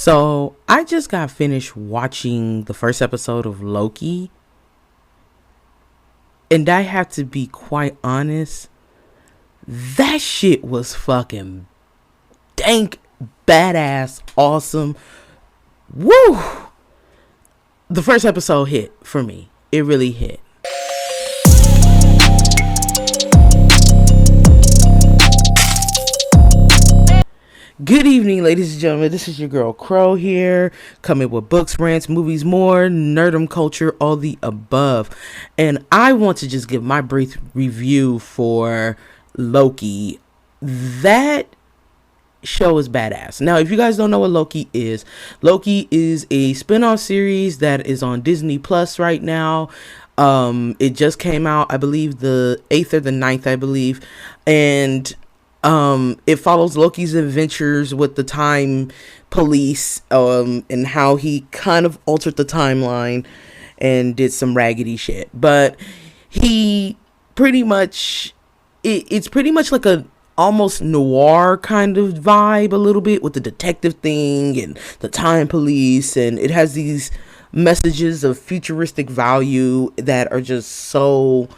So I just got finished watching the first episode of Loki, and I have to be quite honest, that shit was fucking dank, badass, awesome. Woo! The first episode hit for me. It really hit. Good evening, ladies and gentlemen. This is your girl Crow here, coming with books, rants, movies, more, nerdum culture, all the above. And I want to just give my brief review for Loki. That show is badass. Now, if you guys don't know what Loki is a spin-off series that is on Disney Plus right now. It just came out, I believe, the 8th or the 9th, I believe. And it follows Loki's adventures with the time police, and how he kind of altered the timeline and did some raggedy shit. But he pretty much, it's pretty much like a almost noir kind of vibe a little bit with the detective thing and the time police, and it has these messages of futuristic value that are just so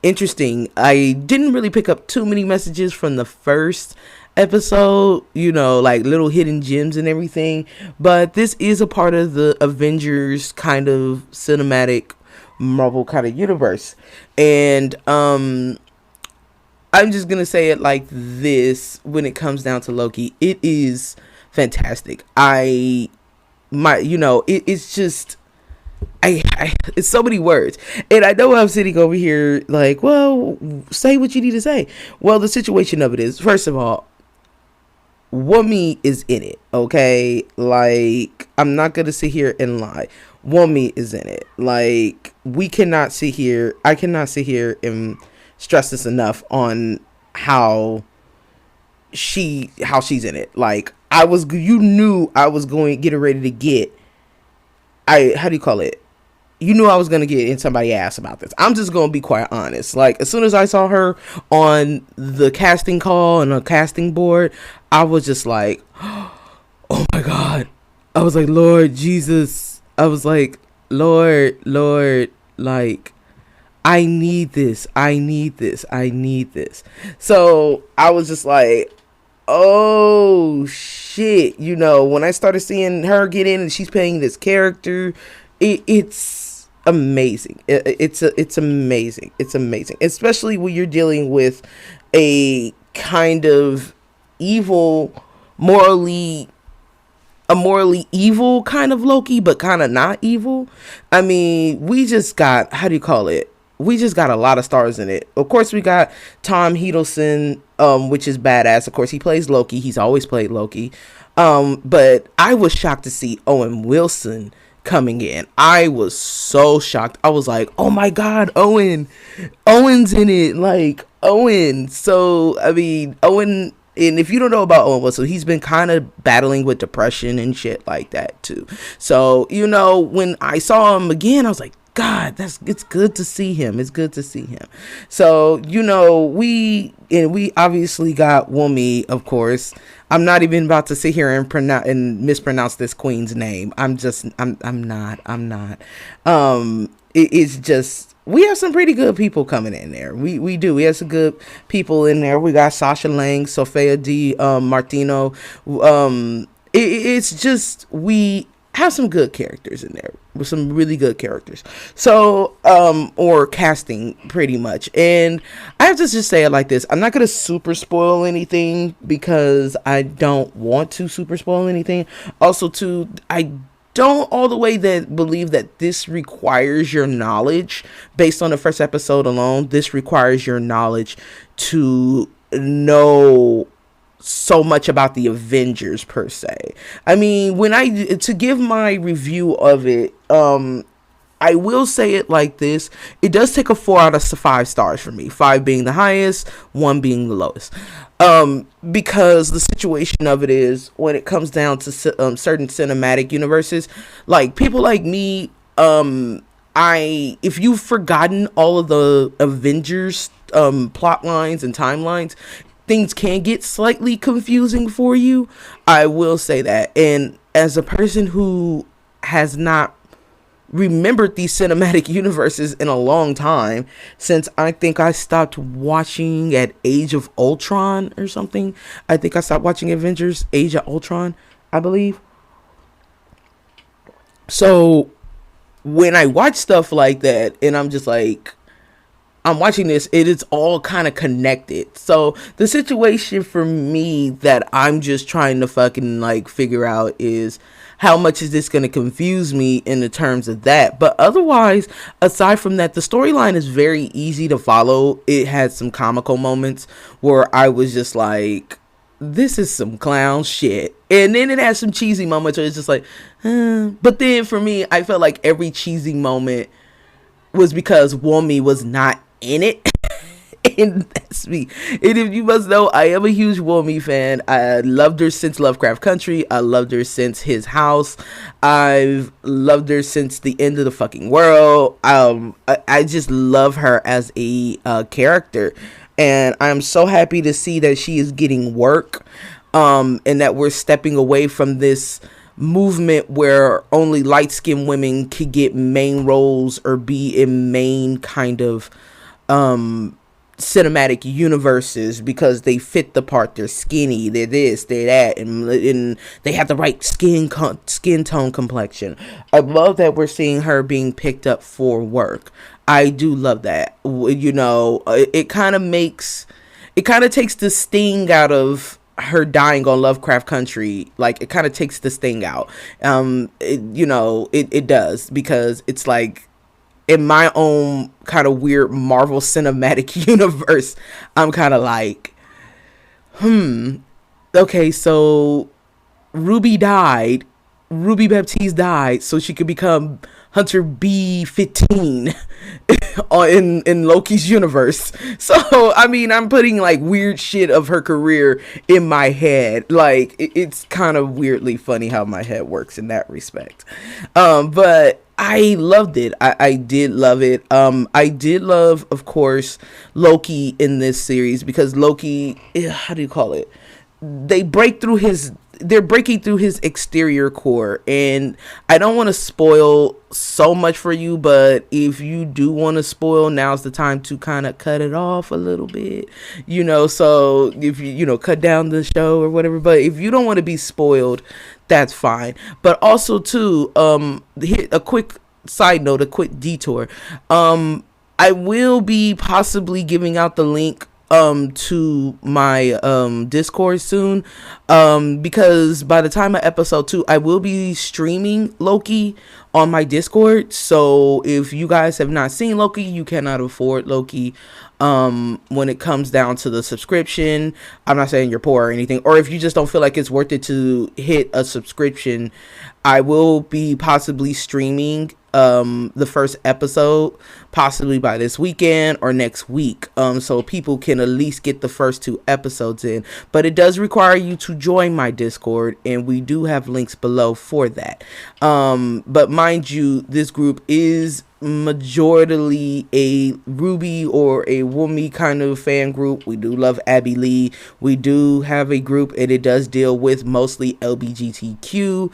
interesting. I didn't really pick up too many messages from the first episode, like little hidden gems and everything, but this is a part of the Avengers kind of cinematic Marvel kind of universe. And I'm just gonna say it like this: when it comes down to Loki, it is fantastic. It's just it's so many words, and I know I'm sitting over here like, well, say what you need to say. Well, the situation of it is, first of all, Wumni is in it, okay? Like, I'm not gonna sit here and lie. Wumni is in it. Like, I cannot sit here and stress this enough on how she's in it. Like, you knew I was going getting ready to get, how do you call it? You knew I was going to get in somebody's ass about this. I'm just going to be quite honest. Like, as soon as I saw her on the casting call and a casting board, I was just like, oh my God. I was like, Lord Jesus. I was like, Lord, like, I need this. So I was just like, oh shit. When I started seeing her get in and she's playing this character, it's amazing. It's amazing. It's amazing, especially when you're dealing with a kind of evil, morally evil kind of Loki, but kind of not evil. I mean, we just got, how do you call it? We just got a lot of stars in it. Of course, we got Tom Hiddleston, which is badass. Of course, he plays Loki. He's always played Loki. But I was shocked to see Owen Wilson coming in. I was so shocked. I was like, oh my God, Owen's in it. Like, Owen. So, I mean, Owen, and if you don't know about Owen Wilson, he's been kind of battling with depression and shit like that too. So, when I saw him again, I was like, God, it's good to see him. It's good to see him. So, we obviously got Wumni, of course. I'm not even about to sit here and mispronounce this queen's name. I'm not. It's just, we have some pretty good people coming in there. We do. We have some good people in there. We got Sasha Lang, Sofia Di Martino. It's just, we have some good characters in there, with some really good characters. So, or casting pretty much. And I have to just say it like this. I'm not going to super spoil anything because I don't want to super spoil anything. Also, too, I don't all the way believe that this requires your knowledge based on the first episode alone. This requires your knowledge to know so much about the Avengers per se. I mean, to give my review of it, I will say it like this: it does take a 4 out of 5 stars for me, 5 being the highest, 1 being the lowest. Because the situation of it is, when it comes down to certain cinematic universes, like people like me, if you've forgotten all of the Avengers plot lines and timelines, things can get slightly confusing for you. I will say that. And as a person who has not remembered these cinematic universes in a long time, since I think I stopped watching at Age of Ultron or something. I think I stopped watching Avengers Age of Ultron, I believe. So when I watch stuff like that and I'm just like, I'm watching this, it is all kind of connected. So the situation for me that I'm just trying to fucking like figure out is, how much is this going to confuse me in the terms of that? But otherwise, aside from that, the storyline is very easy to follow. It had some comical moments where I was just like, this is some clown shit. And then it has some cheesy moments where it's just like, But then for me, I felt like every cheesy moment was because Wumni was not in it. And that's me. And if you must know, I am a huge Wumni fan. I loved her since Lovecraft Country. I loved her since His House. I've loved her since the end of the fucking world. I just love her as a character. And I'm so happy to see that she is getting work. And that we're stepping away from this movement where only light-skinned women could get main roles or be in main kind of cinematic universes because they fit the part. They're skinny, they're this, they're that, and they have the right skin tone complexion. I love that we're seeing her being picked up for work. I do love that. You know, it kind of takes the sting out of her dying on Lovecraft Country. Like, it kind of takes the sting out. It does, because it's like, in my own kind of weird Marvel Cinematic Universe, I'm kind of like, okay, so Ruby Baptiste died so she could become Hunter B-15 in Loki's universe. So, I mean, I'm putting like weird shit of her career in my head. Like, it's kind of weirdly funny how my head works in that respect. But I loved it. I did love it. I did love, of course, Loki in this series, because Loki, how do you call it? They're breaking through his exterior core, and I don't want to spoil so much for you, but if you do want to spoil, now's the time to kind of cut it off a little bit, so if you cut down the show or whatever. But if you don't want to be spoiled, that's fine. But also too, a quick side note, a quick detour, I will be possibly giving out the link to my Discord soon, because by the time of episode 2, I will be streaming Loki on my Discord. So if you guys have not seen Loki, you cannot afford Loki, when it comes down to the subscription. I'm not saying you're poor or anything, or if you just don't feel like it's worth it to hit a subscription, I will be possibly streaming the first episode possibly by this weekend or next week, so people can at least get the first 2 episodes in. But it does require you to join my Discord, and we do have links below for that. But mind you, this group is majorly a Ruby or a Wumni kind of fan group. We do love Abby Lee. We do have a group, and it does deal with mostly LGBTQ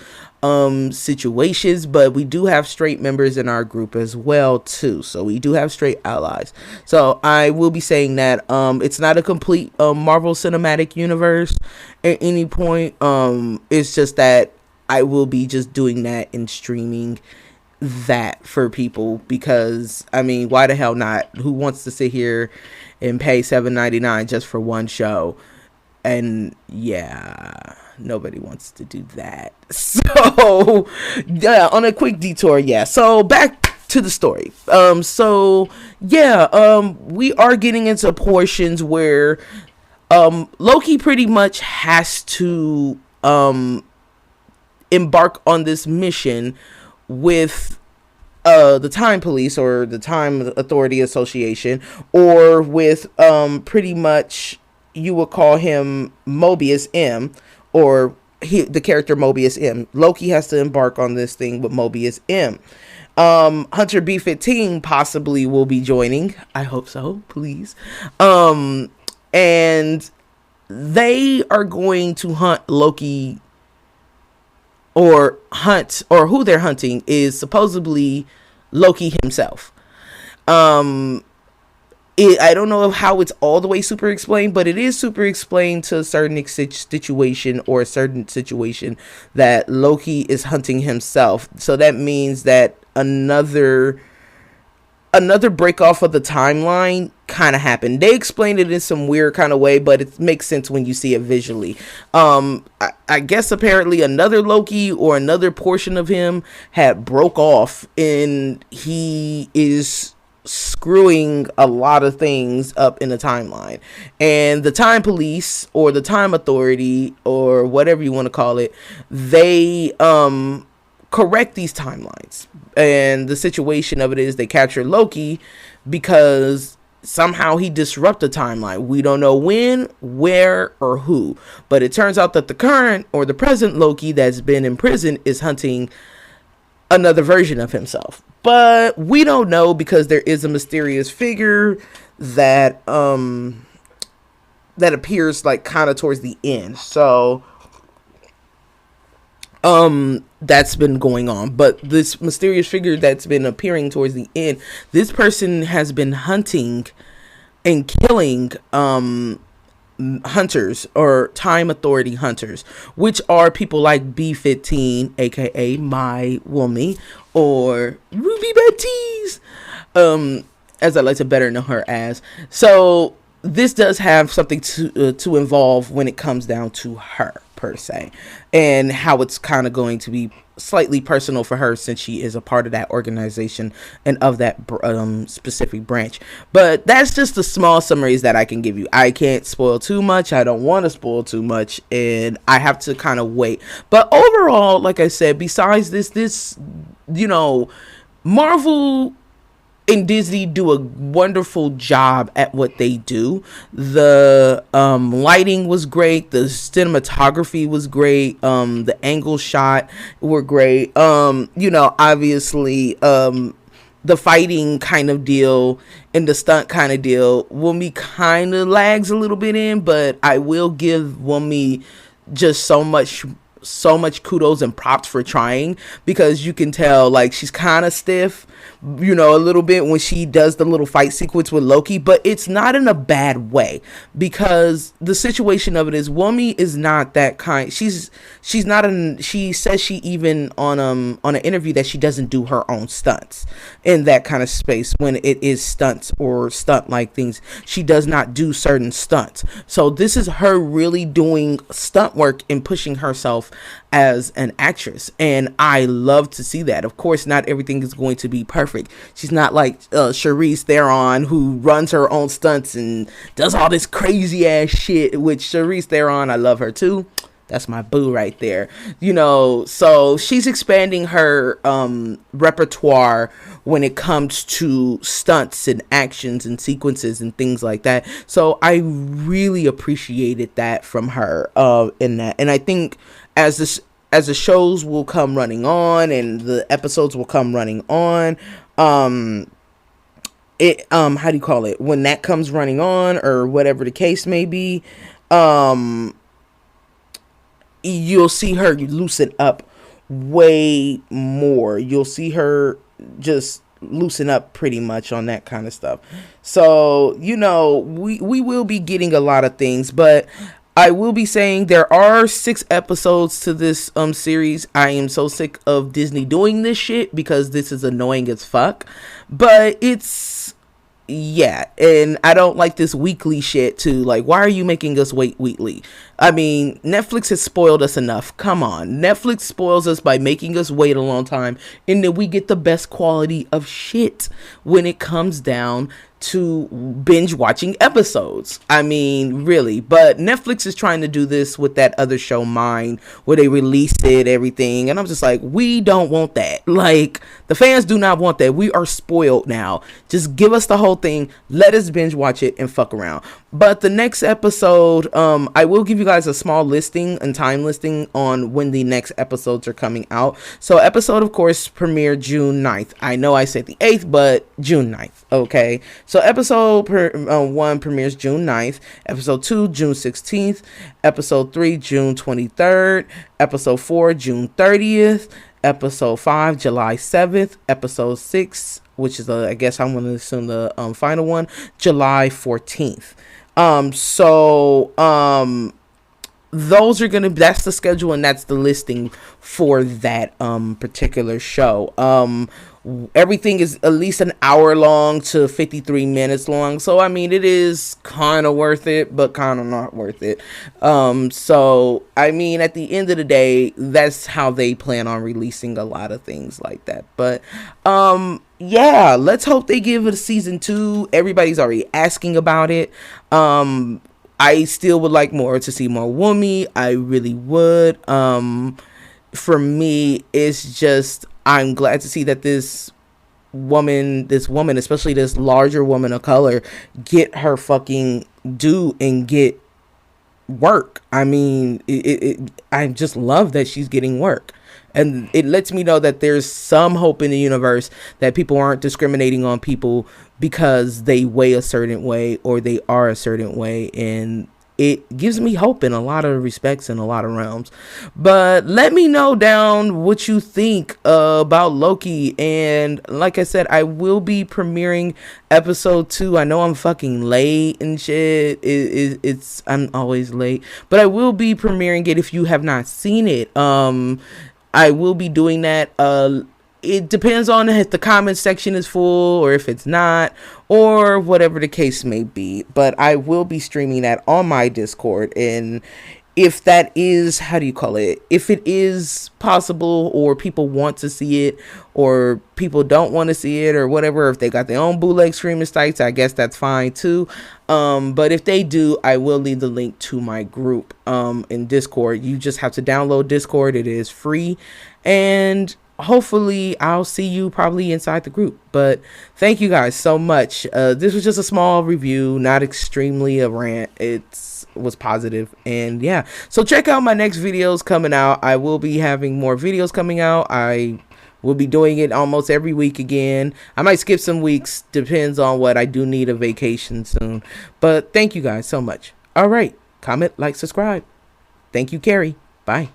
situations, but we do have straight members in our group as well too. So we do have straight allies. So I will be saying that it's not a complete Marvel Cinematic Universe at any point. It's just that I will be just doing that and streaming that for people, because I mean, why the hell not? Who wants to sit here and pay $7.99 just for one show? And yeah, nobody wants to do that. So yeah, on a quick detour, yeah, so back to the story. We are getting into portions where Loki pretty much has to embark on this mission with the Time Police, or the Time Authority Association, or with pretty much, you would call him Mobius M, or the character Mobius M. Loki has to embark on this thing with Mobius M. Hunter B-15 possibly will be joining. I hope so, please. And they are going to hunt Loki, or who they're hunting is supposedly Loki himself. I don't know how it's all the way super explained, but it is super explained to a certain situation, or a certain situation that Loki is hunting himself. So that means that another break off of the timeline kind of happened. They explained it in some weird kind of way, but it makes sense when you see it visually. I guess apparently another Loki, or another portion of him, had broke off, and he is screwing a lot of things up in the timeline, and the time police, or the time authority, or whatever you want to call it, they correct these timelines. And the situation of it is they capture Loki because somehow he disrupted the timeline. We don't know when, where, or who, but it turns out that the current, or the present Loki that's been in prison is hunting another version of himself. But we don't know, because there is a mysterious figure that that appears like kind of towards the end. So that's been going on. But this mysterious figure that's been appearing towards the end, this person has been hunting and killing hunters, or time authority hunters, which are people like B15, aka my Wumni, or Ruby Betty's, as I like to better know her as. So this does have something to involve when it comes down to her, per se, and how it's kind of going to be slightly personal for her, since she is a part of that organization and of that specific branch. But that's just the small summaries that I can give you. I can't spoil too much. I don't want to spoil too much, and I have to kind of wait. But overall, like I said, besides this, you know, Marvel and Disney do a wonderful job at what they do. The lighting was great, the cinematography was great, the angle shot were great. You know, obviously the fighting kind of deal and the stunt kind of deal, Wummi kind of lags a little bit in, but I will give Wummi just so much kudos and props for trying, because you can tell like she's kind of stiff, you know, a little bit when she does the little fight sequence with Loki, but it's not in a bad way, because the situation of it is Wummi is not that kind. She's not she says she even on an interview that she doesn't do her own stunts in that kind of space. When it is stunts or stunt like things, she does not do certain stunts. So this is her really doing stunt work and pushing herself as an actress, and I love to see that. Of course, not everything is going to be perfect. She's not like Charlize Theron, who runs her own stunts and does all this crazy ass shit. Which Charlize Theron, I love her too. That's my boo right there. You know, so she's expanding her repertoire when it comes to stunts and actions and sequences and things like that. So I really appreciated that from her in that. And I think as the shows will come running on and the episodes will come running on, how do you call it, when that comes running on, or whatever the case may be, you'll see her loosen up way more. You'll see her just loosen up pretty much on that kind of stuff. So, you know, we will be getting a lot of things, but I will be saying there are 6 episodes to this series. I am so sick of Disney doing this shit, because this is annoying as fuck. But it's, yeah, and I don't like this weekly shit too. Like, why are you making us wait weekly? I mean, Netflix has spoiled us enough. Come on. Netflix spoils us by making us wait a long time, and then we get the best quality of shit when it comes down to binge watching episodes. I mean, really. But Netflix is trying to do this with that other show, Mine, where they released it, everything, and I'm just like, we don't want that. Like, the fans do not want that. We are spoiled now. Just give us the whole thing, let us binge watch it and fuck around. But the next episode, I will give you guys guys a small listing and time listing on when the next episodes are coming out. So episode, of course, premiered June 9th. I know I said the 8th, but June 9th. Okay. So episode 1 premieres June 9th. Episode 2, June 16th. Episode 3, June 23rd. Episode 4, June 30th. Episode 5, July 7th. Episode 6, which is I guess I'm going to assume the final one, July 14th. Those are gonna, that's the schedule and that's the listing for that particular show. Everything is at least an hour long to 53 minutes long, so I mean it is kind of worth it, but kind of not worth it. So I mean at the end of the day, that's how they plan on releasing a lot of things like that. But yeah, let's hope they give it a season 2. Everybody's already asking about it. I still would like to see more Wumni. I really would. For me, it's just, I'm glad to see that this woman, especially this larger woman of color, get her fucking due and get work. I mean, I just love that she's getting work. And it lets me know that there's some hope in the universe, that people aren't discriminating on people because they weigh a certain way or they are a certain way. And it gives me hope in a lot of respects, in a lot of realms. But let me know down what you think about Loki. And like I said, I will be premiering episode 2. I know I'm fucking late and shit. I'm always late, but I will be premiering it if you have not seen it. I will be doing that. It depends on if the comment section is full or if it's not, or whatever the case may be. But I will be streaming that on my Discord. And if that is, how do you call it? If it is possible, or people want to see it, or people don't want to see it, or whatever, if they got their own bootleg streaming sites, I guess that's fine too. But if they do, I will leave the link to my group in Discord. You just have to download Discord. It is free. And hopefully I'll see you probably inside the group. But thank you guys so much. This was just a small review, not extremely a rant. It was positive. And yeah, so check out my next videos coming out. I will be having more videos coming out. I will be doing it almost every week again. I might skip some weeks, depends on what. I do need a vacation soon. But thank you guys so much. All right, comment, like, subscribe. Thank you, Carrie. Bye.